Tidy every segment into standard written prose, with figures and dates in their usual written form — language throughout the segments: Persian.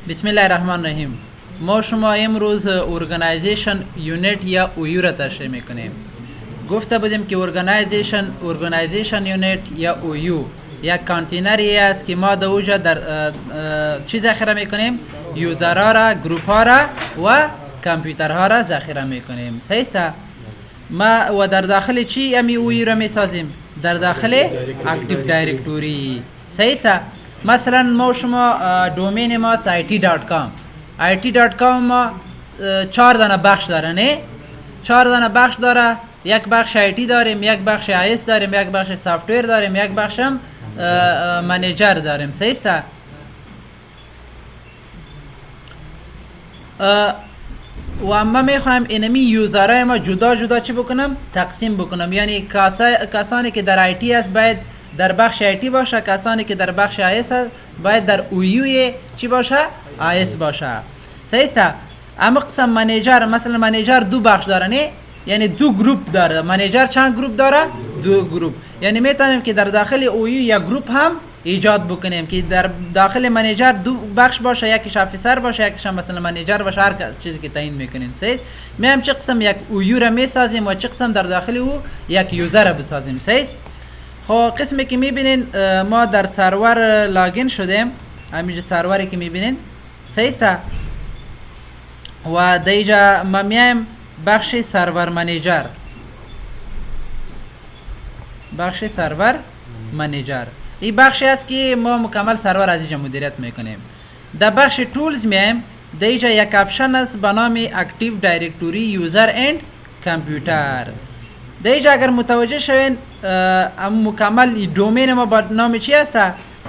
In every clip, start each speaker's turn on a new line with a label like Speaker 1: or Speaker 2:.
Speaker 1: بسم الله الرحمن الرحیم. ما شما امروز ارگانایزیشن یونیت یا اویو را تشریح میکنیم. گفته بودیم که ارگانایزیشن یونیت یا اویو یک کانتینری است که ما در اوجا در چی ذخیره میکنیم؟ یوزرها را، گروپ ها را و کامپیوترها را ذخیره میکنیم. صحیح است؟ ما و در داخل چی امی اویو را میسازیم؟ در داخل اکتیو دایرکتوری. صحیح است؟ مثلا ما شما دومین ما it.com it.com ما 4 دانه بخش داره، نه 4 دانه بخش داره. یک بخش آیتی داریم، یک بخش آیس داریم، یک بخش سافتویر داریم، یک بخش هم منیجر داریم. صحیح است؟ و ما میخوایم اینمی یوزرهای ما جدا جدا چی بکنم؟ تقسیم بکنم. یعنی کسانی که در آیتی است باید در بخش آیتی باشه، کسانی که در بخش آیس است باید در اویو چی باشه؟ آیس باشه. صحیح است؟ اما قسم منیجر، مثلا منیجر دو بخش داره، نه؟ یعنی دو گروپ داره. منیجر چند گروپ داره؟ دو گروپ. یعنی میتونیم که در داخل اویو یک گروپ هم ایجاد بکنیم که در داخل منیجر دو بخش باشه، یکیش افیسر باشه، یکیش هم مثلا منیجر باشه، هر چیزی که تعیین میکنیم. صحیح؟ میام چه قسم یک اویو را میسازیم و چه قسم در داخل او یک یوزر را بسازیم. صحیح؟ خب قسمی که میبینین ما در سرور لاگین شدیم، همینجا سروری که میبینین. صحیح است؟ و دیجا ما میایم بخش سرور منیجر، بخش سرور منیجر این بخشی است که ما مکمل سرور از اینجا مدیریت میکنیم. در بخش تولز میایم، دیجا یک اپشن است به نام اکتیو دایرکتوری یوزر اند کامپیوتر. دیجا اگر متوجه شوین مکمل دومین ما با نام چی است؟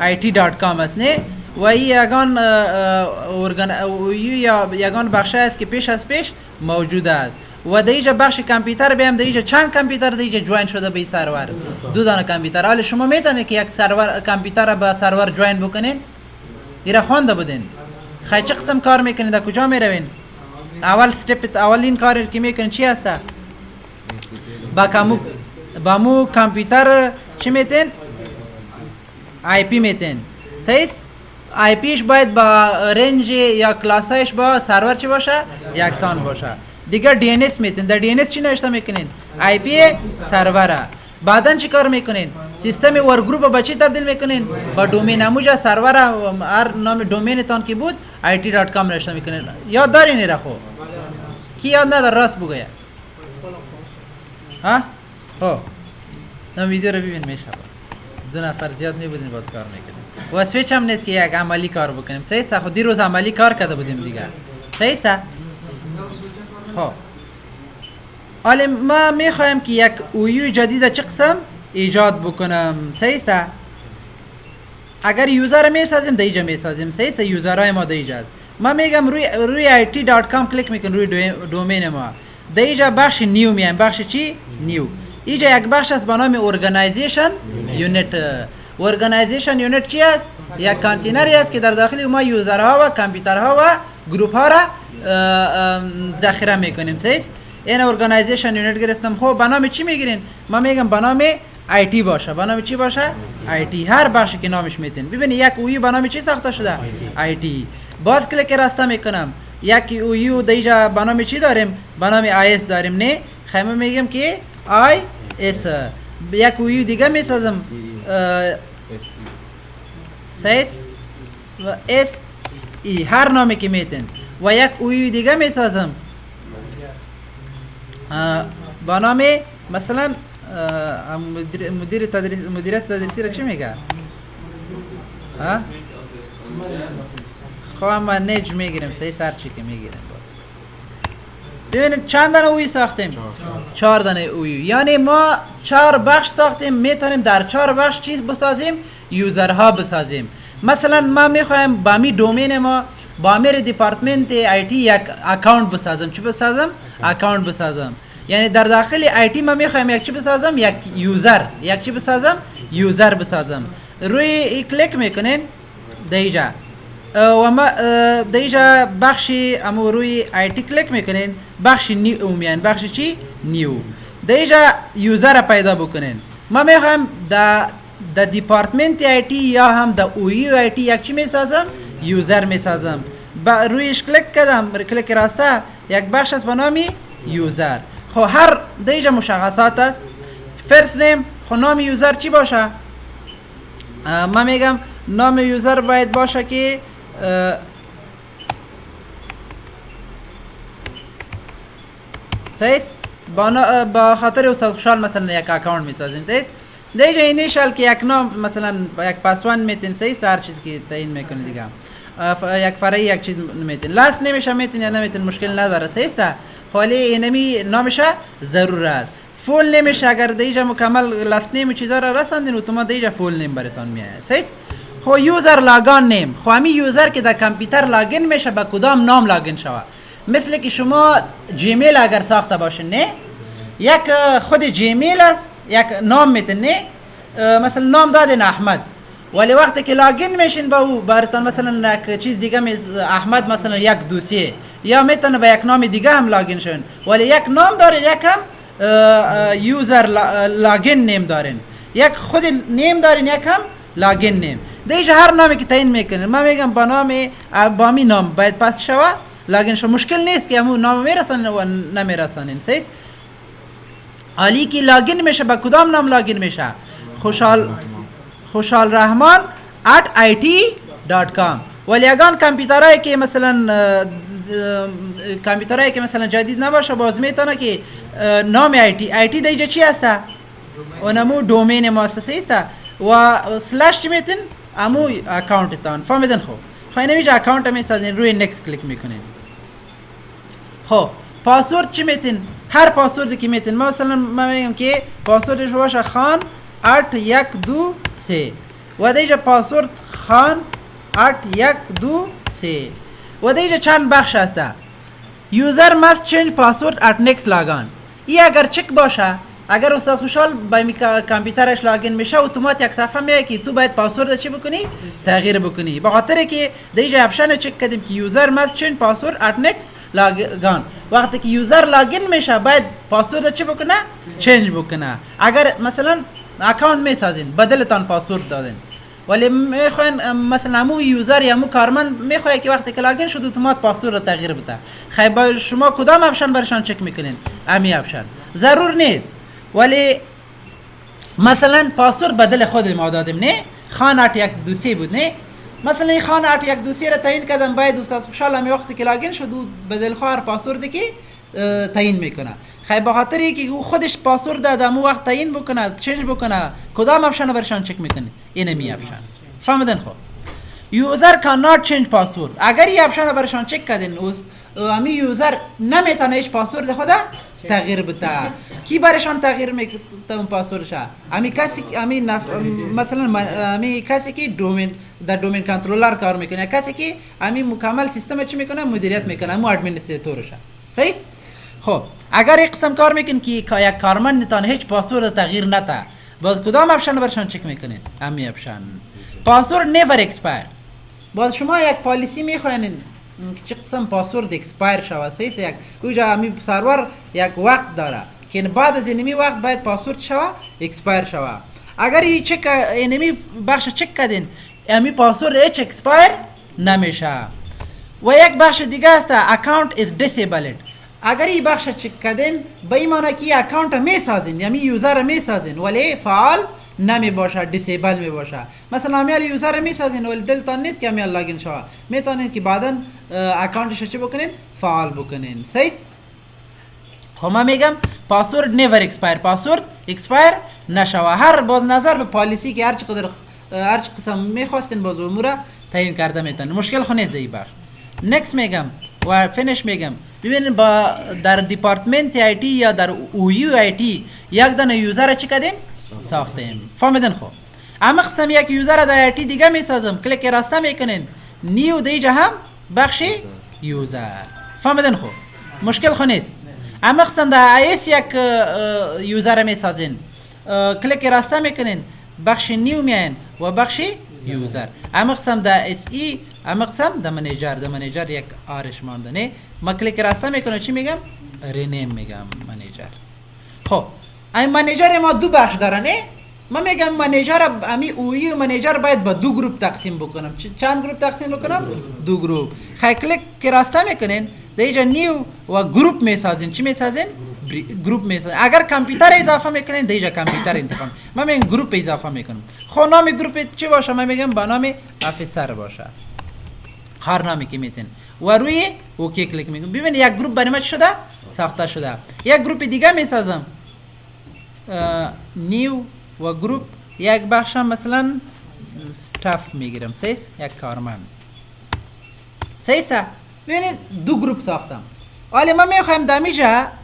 Speaker 1: it.com است، نه؟ و این یگان بخش است که پیش از پیش موجود است. و دیجا بخش کامپیوتر بیام، دیجا چند کامپیوتر دیجا جوین شده به سرور؟ دو دانه کامپیوتر. حالا شما میتونید که یک سرور کامپیوتر به سرور جوین بکنین؟ ایرا خوانده بودین. خیلی چه قسم کار میکنین؟ در کجا میروین؟ اول استپ اولین کاری که میکنین چی است؟ با مو کامپیوتر چی میتین؟ آی پی میتین. صحیح؟ آی پیش باید با رنج یا کلاسش با سرور چی باشه؟ یکسان باشه. دیگر دی ان اس میتین. در دی ان اس چی نوشته میکنین؟ آی پی سروره. بعدن چی کار میکنین؟ سیستم ور گروپ با چی تبدیل میکنین؟ با دومین. اموجا سرور هر نام دومین تان کی بود it.com نوشته میکنین. یاد دارین را خو؟ کی یاد نداره راست بگه؟ ها؟ خب نام ویدیو رو ببین میشه. دو نفر زیاد میبودین باز کار میکنیم و سویچ هم نیست که یک عملی کار بکنیم. صحیح است؟ خب دیروز عملی کار کرده بودیم دیگه. صحیح است؟ خب حالا ما میخوایم که یک اویو جدید چه قسم ایجاد بکنم. صحیح است؟ اگر یوزر میسازیم دیجا میسازیم. صحیح است؟ یوزرهای ما دیجا است. ما میگم روی it.com کلیک میکن، روی دومین ما دیجا بخش نیو میایم. بخش چی؟ نیو. اینجا یک بخش است به نام ارگانایزیشن یونیت. ارگانایزیشن یونیت چی است؟ یک کانتینری است که در داخل ما یوزرها و کامپیوترها و گروپ ها را ذخیره میکنیم. صحیح؟ این ارگانایزیشن یونیت گرفتم. خب به نام چی میگیرین؟ ما میگم به نام آیتی باشه. به نام چی باشه؟ آیتی. هر بخشی که نامش میتین. ببینید یک اویو به نام چی ساخته شده؟ آیتی. باز کلیک راست میکنم. یک اویو دیجا به نام چی داریم؟ به نام آیس داریم، نه؟ خیلی میگم که آی اس. یک اویو دیگه میسازم سیس و اس ای، هر نامی که میتین. و یک اویو دیگه میسازم با نام مثلا مدیریت تدریسی را چی میگه؟ ها؟ خب ما نج میگیریم. صحیح؟ هر چی که میگیریم. ببینید چند دانه اویو ساختیم؟ 4 دانه اویو. یعنی ما 4 بخش ساختیم. میتونیم در 4 بخش چیز بسازیم؟ یوزرها بسازیم. مثلا ما میخوایم با می دومین ما با میر دیپارتمنت آیتی یک اکاونت بسازم. چی بسازم؟ اکاونت بسازم. یعنی در داخل آیتی ما میخوایم یک چی بسازم؟ یک یوزر. یک چی بسازم؟ یوزر بسازم. روی ای کلیک میکنین دیجا و ما دیجا بخشی امو روی آیتی کلیک میکنین، بخش نیو میان. بخش چی؟ نیو. دیجا یوزر پیدا بکنین. ما میخوایم د دیپارتمنت آیتی یا هم د اویو آیتی یک چی میسازم؟ یوزر میسازم. رویش کلیک کردم، کلیک راسته یک بخش است به نام یوزر. خب هر دیجا مشخصات است. فرست نیم، خب نام یوزر چی باشه؟ من میگم نام یوزر باید باشه که سیس با خاطر استاد خوشحال مثلا یک اکاونت میسازیم. سیس دیجا اینیشال که یک نام مثلا یک پاسورد میتین، سیس هر چیز که تعیین میکنه دیگه، یک فرعی یک چیز میتین. لاست نمیشه میتین یا نمیتین مشکل نداره. سیس تا خالی اینمی نامشه ضرورت. فول نمیشه اگر دیجا مکمل لاست نیم چیزا را رساندین اتومات دیجا فول نیم براتون میاد. سیس خو یوزر لاگان نیم، خو همی یوزر که در کامپیوتر لاگین میشه با کدام نام لاگین شوه. مثل که شما جیمیل اگر ساخته باشین نه، یک خود جیمیل است، یک نام میتین نه، مثلا نام دادین احمد، ولی وقتی که لاگین میشین با او براتون مثلا یک چیز دیگه احمد مثلا یک دوسیه، یا میتونه با یک نام دیگه هم لاگین شون، ولی یک نام دارین، یک هم یوزر لاگین نیم دارین، یک خود نیم دارین، یک هم لاگین نیم. دیگه هر نامی که تعیین میکنین، من میگم با نام با می نام باید پاس شوه لاگین شو. مشکل نیست که همو نام میرسن و نمیرسانین. سیس علی که لاگین میشه با کدام نام لاگین میشه؟ خوشحال رحمان @it.com. ولی اگر کامپیوترایی که مثلا جدید نباشه باز میتونه که نام IT دیگه چی هسته؟ اونمو دومین مؤسسه است و سلش چی میتین؟ امو اکاونت تان فهمیدن. خوب خواهی نمیشه اکاونت هم میسازین، روی نکس کلیک میکنین. خب پاسورد چی میتین؟ هر پاسوردی که میتین، مثلا من میگم که پاسوردش باشه خان @123 و دیگه پاسورد خان @123 و دیگه چند بخش هسته. یوزر must change password at next login. ای اگر چک باشه، اگر استاد خوشحال با کامپیوترش لاگین میشه اتومات یک صفحه میاد که تو باید پاسورد چی بکنی؟ تغییر بکنی. به خاطر که دیگه اپشن چک کردیم که یوزر must change password at next login. وقتی که یوزر لاگین میشه باید پاسورد چی بکنه؟ چنج بکنه. اگر مثلا اکاونت میسازین بدلتان پاسورد دادین، ولی میخواین مثلا همو یوزر یا همو کارمند میخواد که وقتی که لاگین شد اتومات پاسورد رو تغییر بده. خیلی با شما کدام اپشن برشان چک میکنین؟ امی اپشن ضرور نیست، ولی مثلا پاسورد بدل خود ما دادیم نه، خان @123 بود نه، مثلا این خان @123 را تعیین کردم، باید استاد خوشحال همی وقتی که لاگین شد بدل خواه پاسوردی که تعیین میکنه. خیلی به خاطر که او خودش پاسورد داده امو وقت تعیین بکنه چنج بکنه کدام اپشن برشان چک میکنه؟ این می اپشن فهمیدن. خب یوزر cannot change password. اگر این اپشن برشان چک کردین امی یوزر نمیتونه ایش پاسورد خود تغییر بده. کی برشان تغییر میکنه پاسوردش؟ امی کسی مثلا امی کسی که در دومین کنترلر کار میکنه، کسی که امی مکمل سیستم چی میکنه؟ مدیریت میکنه، امو ادمنستراتورشه. صحیح؟ خب اگر یک قسم کار میکنین که یک کارمند نتونه هیچ پاسورد تغییر نده، باز کدام اپشن برشان چک میکنین؟ امی اپشن پاسورد نیور اکسپایر. باز شما یک پالیسی میخواین چه قسم پاسورد اکسپایر شوه. صحیح؟ یک کجا امی سرور یک وقت داره که بعد از اینمی وقت باید پاسورد شوه اکسپایر شوه. اگر این چک اینمی بخش چک کردین امی پاسورد هیچ اکسپایر نمیشه. و یک بخش دیگه است account is disabled. اگر این بخش چک کردین به این معنی که اکاونت میسازین یعنی یوزر میسازین ولی فعال نمی باشه، دیسیبل می باشه. مثلا امیال یوزر میسازین ولی دلتان نیست که امیال لاگین شوه، میتونین که بعدا اکاونتش چی بکنین؟ فعال بکنین. صحیح؟ خب من میگم پاسورد نیور اکسپایر، پاسورد اکسپایر نشوه. هر باز نظر به پالیسی که هر چه قسم میخواستین باز امور تعیین کرده میتونین، مشکل خو نیست این بخش. نکست میگم و فینیش میگم. ببینید با در دیپارتمنت آی تی یا در او یو آی تی یک دانه یوزر چی کردیم؟ ساختیم. فهمیدن؟ خب اما قسم یک یوزر در آی تی دیگه میسازم، کلیک راسته میکنین نیو دیجا هم بخش یوزر. فهمیدن؟ خب مشکل خو نیست. اما قسم در آی اس یک یوزر میسازین، کلیک راسته میکنین بخش نیو میاین و بخش یوزر. اما قسم در اس ای، اما قسم در منیجر یک آرش مانده نه، ما کلیک راسته میکنم چی میگم؟ رینیم میگم منیجر. خب این منیجر ما دو بخش داره نه، من میگم منیجر امی اویی و منیجر باید با دو گروپ تقسیم بکنم. چند گروپ تقسیم بکنم؟ دو گروپ. خیلی کلیک که راسته میکنین دیجا نیو و گروپ میسازین. چی میسازین؟ گروپ میسازین. اگر کامپیوتر اضافه میکنین دیجا کامپیوتر انتخاب. من میگم گروپ اضافه میکنم. خب نام گروپ چی باشه؟ من میگم با نام افسر باشه. هر نامی که میتین و روی اوکی کلیک میکنم. ببین یک گروپ برای ما شده؟ ساخته شده. یک گروپ دیگه میسازم. نیو و گروپ یک بخشم مثلا استاف میگیرم. سیست یک کارمند. سیسته ببینید دو گروپ ساختم. حالا من میخوایم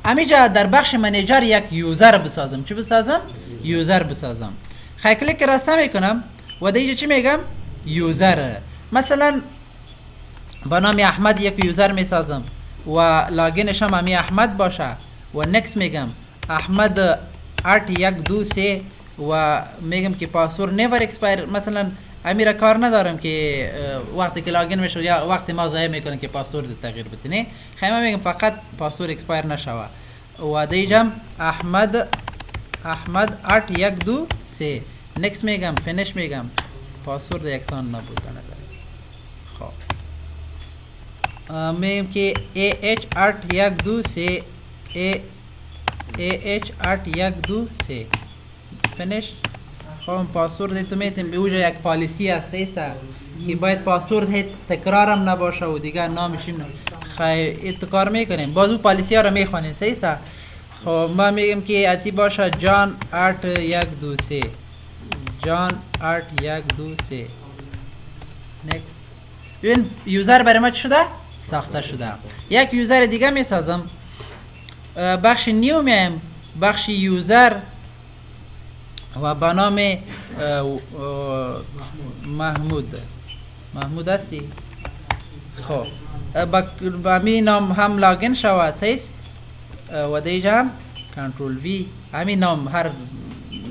Speaker 1: امیجا در بخش منیجر یک یوزر بسازم. چی بسازم؟ یوزر بسازم. خیلی کلیک راسته میکنم و دیگه چی میگم؟ یوزر. مثلا با نام احمد یک یوزر میسازم و لاگینش هم امی احمد باشه و نکس میگم احمد ارت 1 2 3 و میگم که پاسورد نیور اکسپایر. مثلا امیرا کار ندارم که وقتی که لاگین میشه یا وقتی ما ضایع میکنه که پاسورد تغییر بده. خیلی میگم فقط پاسورد اکسپایر نشوه و دیجم احمد ارت 1 2 3 نکس میگم فینیش میگم پاسورد یکسان نبود نداره. خب میگم که AH ارت 1 2 3 AH ارت 1 2 3 فینیش. خب پاسورد تو میتونیم به اوجا یک پالیسی هست که باید پاسورد هیچ تکرارم نباشه و دیگه نامش خیلی کار میکنیم. باز او پالیسی ها رو میخوانیم. سیسته خب ما میگم که اسی باشه جان ارت 1 2 3 جان ارت 1 2 3 نکس. ببین یوزر برای ما چی شده؟ ساخته شده. یک یوزر دیگه میسازم. بخش نیو میایم بخش یوزر و با نام محمود هستی. خب با می نام هم لاگین شود. سیست و دیجا هم کنترل وی همین نام هر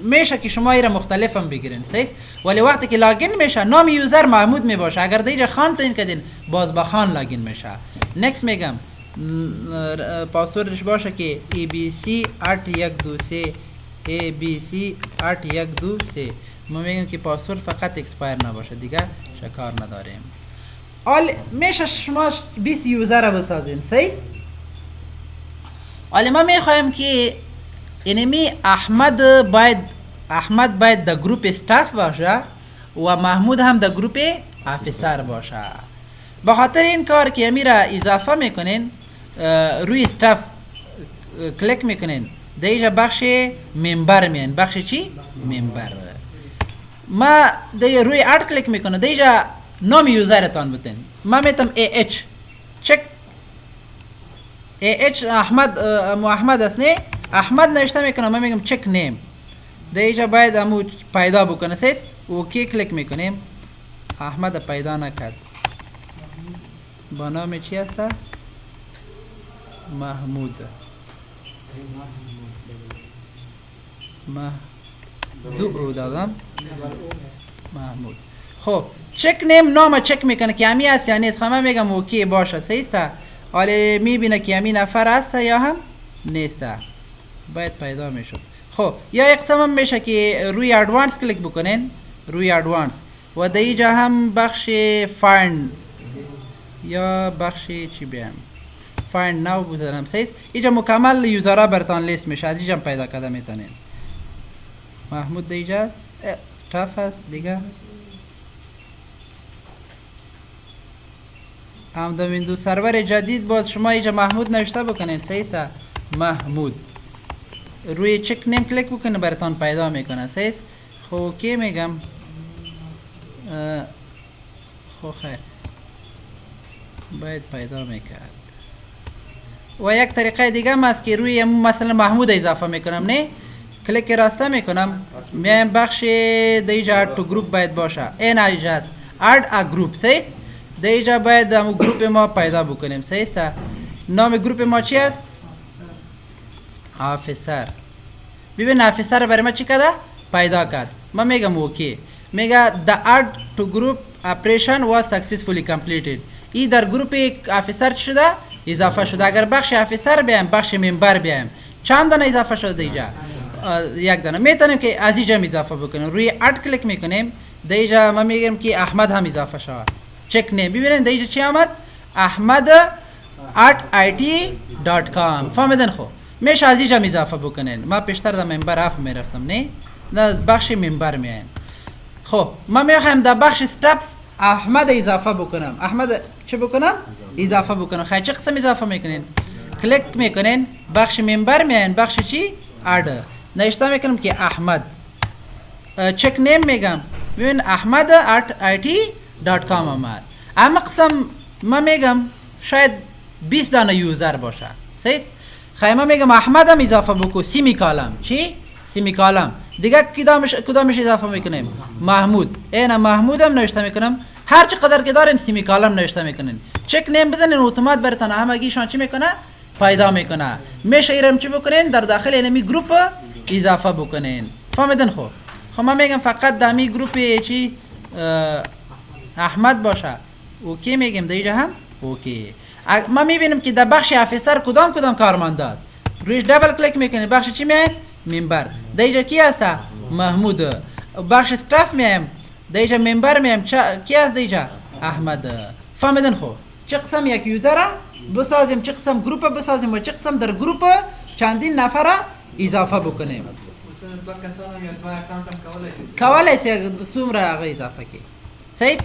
Speaker 1: میشه که شما ایره مختلف هم بگیرین. سیست ولی وقتی که لاگین میشه نام یوزر محمود می باشه. اگر دیجا خان تین کدین باز با خان لاگین میشه. نکس میگم پاسوردش باشه که ABC ارت 1 2 3 ABC ارت 1 2 3. ما میگم که پاسورد فقط اکسپایر نباشه دیگه شکار نداریم. حال میشه شما 20 یوزر رو بسازین. سیست حالا ما میخوایم که اینمی احمد باید در گروپ استاف باشه و محمود هم در گروپ افسر باشه. به خاطر این کار که امی را اضافه میکنین روی استاف کلیک میکنین دیجا بخش ممبر میان. بخش چی؟ ممبر. ما دیجا روی ارت کلیک میکنه دیجا نام یوزرتان بتین. ما میتم AH چک AH احمد است نه احمد نوشته میکنم. ما میگم چک نیم دیجا باید امو پیدا بکنه. سیست اوکی کلیک میکنیم. احمد پیدا نکرد. با نام چی هست؟ محمود دو دادم محمود. خب چک نیم نام چک میکنه که همی هست یا نیست. خب من میگم اوکی باشه. سیسته حالا میبینه که همی نفر هست یا هم نیسته. باید پیدا میشد. خب یا یک قسم هم میشه که روی ادوانس کلیک بکنین. روی ادوانس و دیجا هم بخش فایند یا بخش چی بیام فایند ناو بزنم. سیست اینجا مکمل یوزرها براتان لیست میشه. از اینجا پیدا کرده میتونین. محمود دیجا است استاف است دیگه هم در ویندوز سرور جدید باز شما اینجا محمود نوشته بکنین. سیست محمود روی چک نیم کلیک بکنه براتان پیدا میکنه. سیست خب اوکی میگم. خب خیر باید پیدا میکرد. و یک طریقه دیگه هم هست که روی مثلا محمود اضافه میکنم. نه کلیک راسته میکنم میایم بخش دیجا ارت تو گروپ باید باشه. این اینجاست ارت ا گروپ. سیست دیجا باید همون گروپ ما پیدا بکنیم. سیست نام گروپ ما چی است؟ افسر. ببین افسر برای ما چی کرده؟ پیدا کرد. من میگم اوکی. میگه the add to group operation was successfully completed. ای در گروپ افسر شده؟ اضافه شده. اگر بخش افسر بیایم بخش ممبر بیایم چند دانه اضافه شده اینجا؟ یک دانه میتونیم که از اینجا اضافه بکنیم. روی اد کلیک میکنیم، در اینجا ما میگیم که احمد هم اضافه شود. چک نیم ببینید در اینجا چی آمد؟ ahmad@it.com. فهمیدن؟ خب میشه از اینجا اضافه بکنین. ما پیشتر در منبر اف میرفتم، نه بخش منبر میایم. خب ما میخوایم در بخش استاپ احمد اضافه بکنم. احمد چه بکنم؟ اضافه بکنم. خیلی چه قسم اضافه میکنین؟ کلیک میکنین، بخش منبر میاین، بخش چی؟ اد. نوشته میکنم که احمد. چک نیم میگم، ببین ahmad@it.com آمد. اما قسم ما میگم شاید 20 دانه یوزر باشه. صحیح؟ خیلی ما میگم احمد هم اضافه بکو، سیمی کالم. چی؟ سیمی کالم. دیگه کدامش اضافه میکنیم؟ محمود. اینا محمود هم نوشته میکنم. هر چقدر که دارین سیمی کالم نوشته میکنین. چک نیم بزنین اتومات براتون همگیشون چی میکنه؟ پیدا میکنه. میشه ایرم چی بکنین؟ در داخل اینمی گروپ اضافه بکنین. فهمیدن؟ خب ما میگم فقط در می گروپ چی احمد باشه. اوکی میگم در اینجا هم اوکی. ما میبینیم که در بخش افسر کدام کارمند داد. رویش دبل کلیک میکنیم، بخش چی میایم؟ منبر. در اینجا کی هست؟ محمود. بخش استاف میایم، در اینجا منبر میایم، کی هست در اینجا؟ احمد. فهمیدن؟ خب چه قسم یک یوزر بسازیم، چه قسم گروپ بسازیم و چه قسم در گروپ چندین نفر اضافه بکنیم.
Speaker 2: دو کسان هم یا دو اکانت هم
Speaker 1: کولای سی سومره هغه اضافه کی. صحیح؟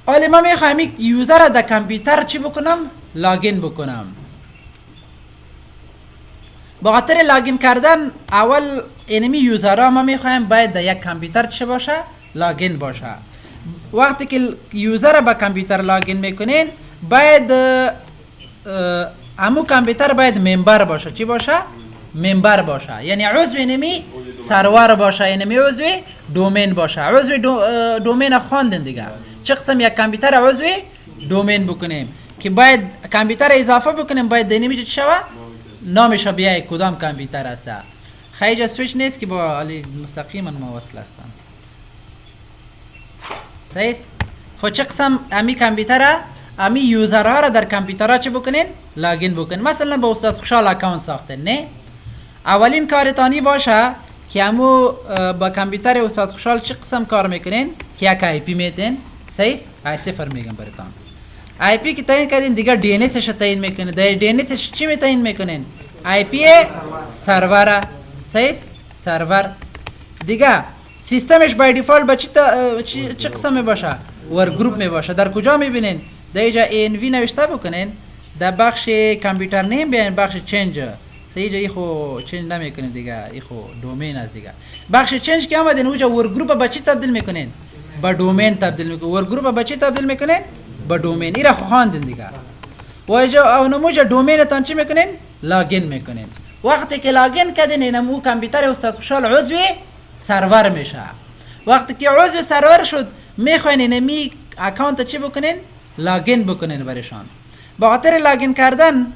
Speaker 1: حالا ما میخوایم یک یوزر در کامپیوتر چی بکنم؟ لاگین بکنم. با خاطر لاگین کردن اول اینمی یوزرها ما میخوایم باید در یک کامپیوتر چه باشه؟ لاگین باشه. وقتی که یوزر با کامپیوتر لاگین میکنین باید امو کامپیوتر باید منبر باشه. چی باشه؟ منبر باشه، یعنی عضو اینمی سرور باشه، اینمی عضو دومین باشه. عضو دومین خواندن دیگه. چه قسم یک کامپیوتر عضو دومین بکنیم که باید کامپیوتر اضافه بکنیم، باید اینمی چه شوه؟ نامش بیای کدام کامپیوتر است. خیلی سویچ نیست که با علی مستقیما موصل هستم. صحیح؟ خود چه قسم امی کامپیوتر امی یوزرها را در کامپیوترها چه بکنین؟ لاگین بکنین. مثلا با استاد خوشحال اکانت ساختین، نه؟ اولین کارتانی باشه که همو با کامپیوتر استاد خوشحال چه قسم کار میکنین؟ که یک آی پی میتین. صحیح؟ آی صفر میگم براتون. آی پی که تعیین کردین دیگه دی ان اس تعیین میکنین. در دی ان اس چی میتعیین میکنین؟ آی پی سرور. صحیح؟ سرور. دیگه سیستمش بای دیفالت با چه قسم باشه؟ ور گروپ می باشه. در کجا میبینین؟ در اینجا ان وی نوشته بکنین، در بخش کامپیوتر نیم بیاین، بخش چنج. صحیح؟ ای خو چنج نمیکنین دیگه، ای خو دومین است دیگه. بخش چنج که آمدین اونجا ور گروپ با چی تبدیل میکنین؟ با دومین تبدیل میکنین. ور گروپ با چی تبدیل میکنین؟ با دومین. ایرا خو خواندین دیگه. و اینجا اونموجا دومین تان چی میکنین؟ لاگین میکنین. وقتی که لاگین کردین اینمو کامپیوتر استاد خوشحال عضو سرور میشه. وقتی که عضو سرور شد میخواین اینمی اکانت چی بکنین؟ لاگین بکنین برشان. با خاطر لاگین کردن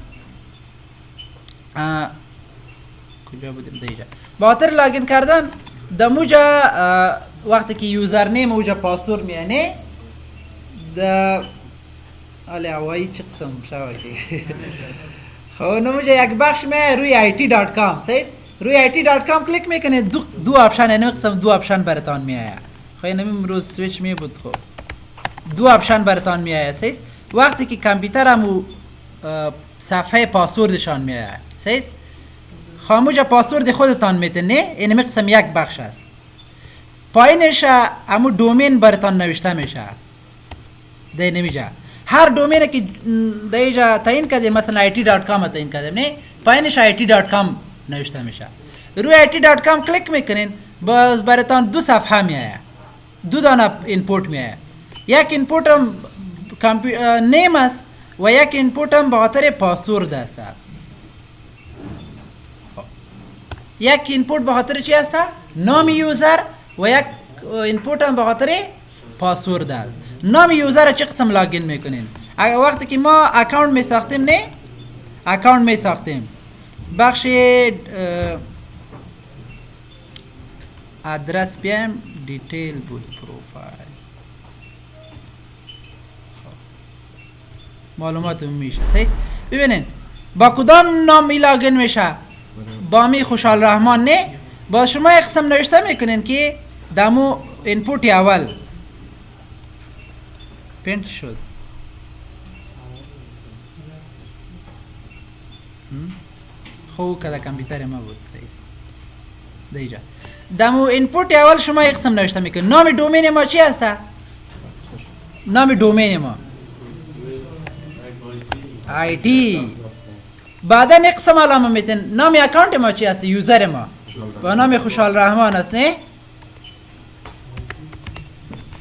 Speaker 1: کجا بودیم؟ دیجا. با خاطر لاگین کردن دموجا وقتی که یوزر نیم اوجا پاسورد میانه د آله اوایی چه قسم شوه که خب نموجا یک بخش می روی it.com. صحیح؟ روی it.com کلیک میکنه، دو آپشن اینو قسم دو آپشن براتون میآید. خب اینم امروز سویچ می بود. خب دو آپشن براتون میآید. صحیح؟ وقتی که کامپیوترمو صفحه پاسوردشان میآید. صحیح؟ خاموجا پاسورد خودتان میتونه. اینم قسم یک بخش است. پایینش امو دومین براتون نوشته میشه. ده نمیجا هر دومینه که در اینجا تعیین کرده، مثلا it.com تعیین کرده، نه پایینش it.com نوشته میشه. روی it.com کلیک میکنین، باز براتون دو صفحه میآید، دو دانه اینپوت میآید. یک اینپوت هم نیم است و یک اینپوت هم به خاطر پاسورد است. یک اینپوت به خاطر چی است؟ نام یوزر و یک اینپوت هم به خاطر پاسورد است. نام یوزر چه قسم لاگین میکنین؟ وقتی که ما اکانت می ساختیم، نه اکانت می ساختیم، بخش ادرس بیایم، دیتیل بود، پروفایل، معلومات میشه. صحیح؟ ببینین با کدام نام لاگین میشه؟ بامی خوشحال رحمان نه با شما یک قسم نوشته میکنین که دمو اینپوت اول پرینت شد خو که کامپیوتر ما بود صحیح دیجا دمو اینپوت اول شما یک قسم نوشته میکنین نام دومین ما چی هسته؟ نام دومین ما IT بعدا یک قسم علامه میتین نام اکانت ما چی هست؟ یوزر ما با نام خوشحال رحمان است نه؟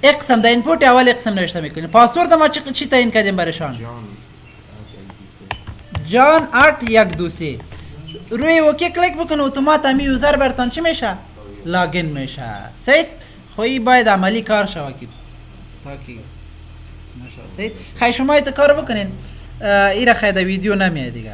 Speaker 1: یک قسم در اینپوت اول یک قسم نوشته میکنیم پاسورد ما چی تعیین کردیم برشان؟ جان 8123 روی اوکی کلیک بکن اتومات همی یوزر برتان چی میشه؟ لاگین میشه سیست؟ خویی باید عملی کار شود که تاکی نشود سیست؟ خیلی شما ایت کار بکنین ایره خیلی ویدیو نمیه دیگه